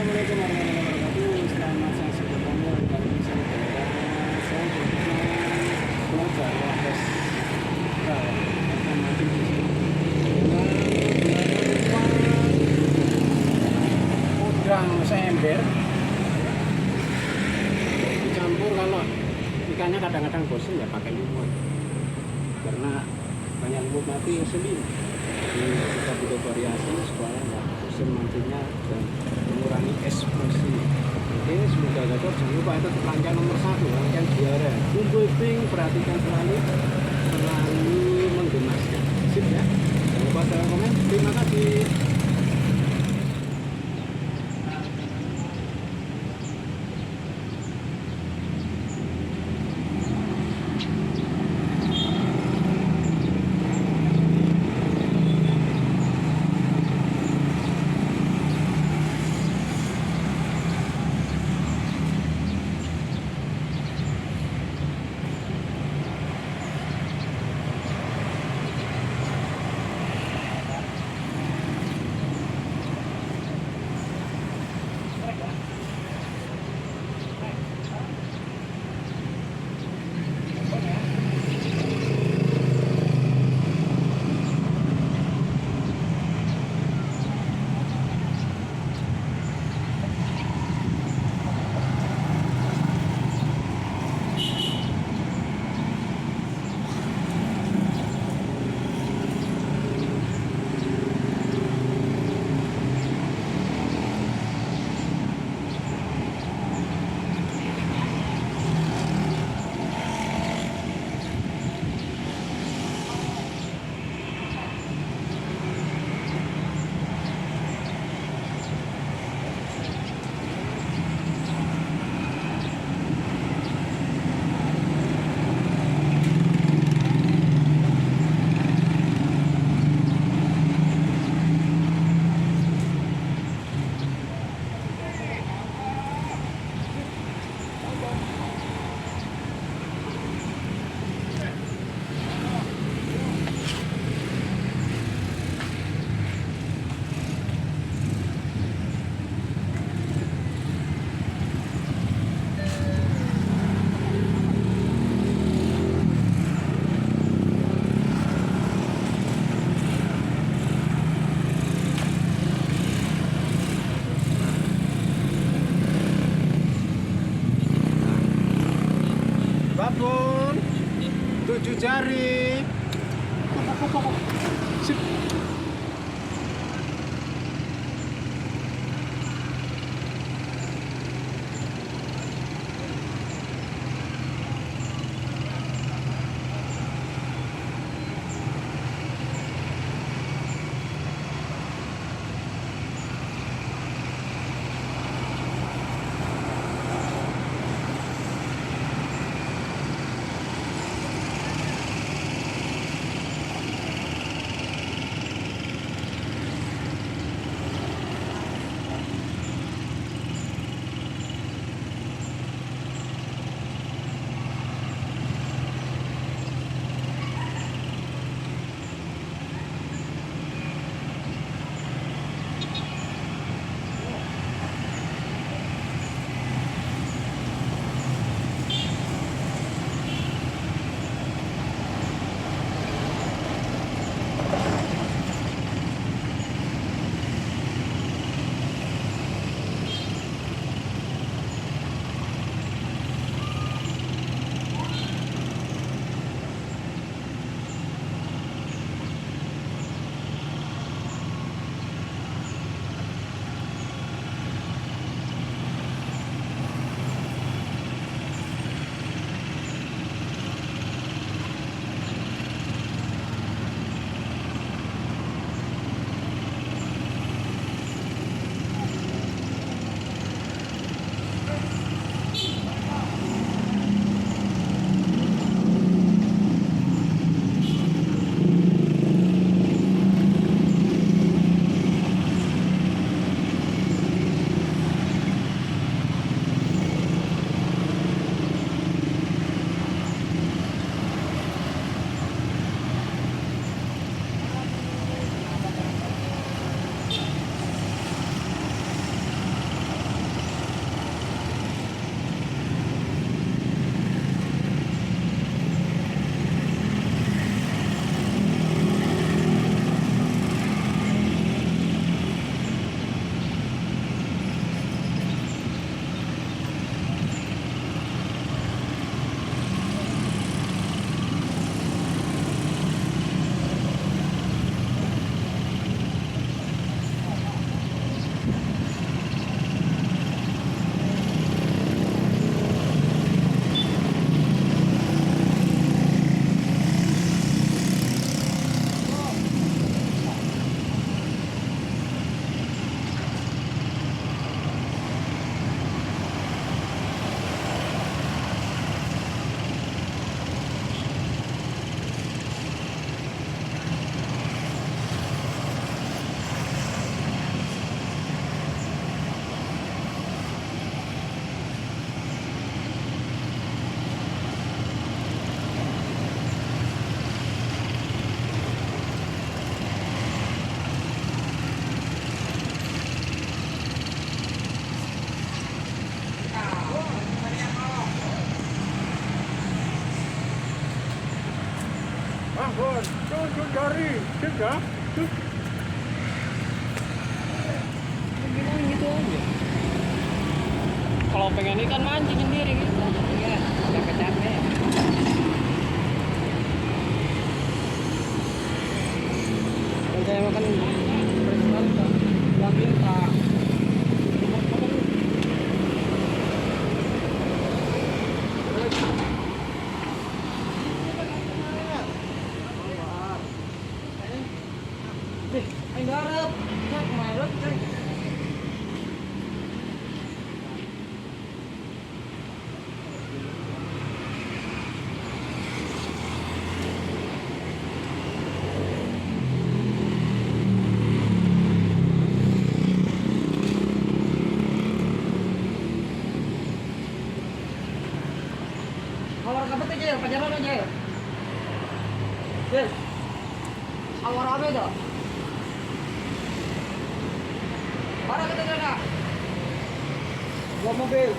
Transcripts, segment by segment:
Assalamualaikum warahmatullahi wabarakatuh. Selamat siang semuanya. Kali ini saya belajar WordPress. Akan nanti di sini udang seember dicampur. Kalau ikannya kadang-kadang bosan ya pakai lumut, karena banyak lumut mati selin. Jadi kita butuh variasi supaya nggak bosan nantinya dan mengurangi ekspresi. Oke, semoga cocok. Jangan lupa itu rangkaian nomor 1, rangkaian juara. Kumpul ping, perhatikan selalu menggemaskan. Sip ya. Jangan lupa share komen. Terima kasih. Babon 7 jari. Sip. Mari, sudah. Bilang gitu aja. Kalau pengen ikan mancing sendiri gitu. Iya, capek-capek. Kalau saya makan berkali bilang minta. Anh garap, chắc mày rất chắc. Awar kapat aja ya, pacaran aja ya. Yes. Awar apa itu? Para kita sana. Bawa mobil.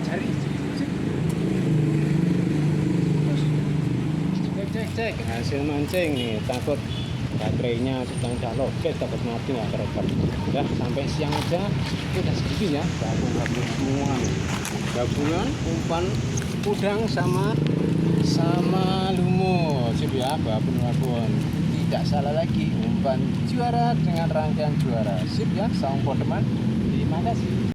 cari. Sip. Terus cek hasil mancing nih, takut baterainya sedang calok, takut mati nggak kerekam. Ya sampai siang aja itu udah segini ya, gabung semua nih. Gabungan umpan udang sama lumut. Sip ya, babon. Tidak salah lagi, umpan juara dengan rangkaian juara. Sip ya, saung podeman. Terima kasih.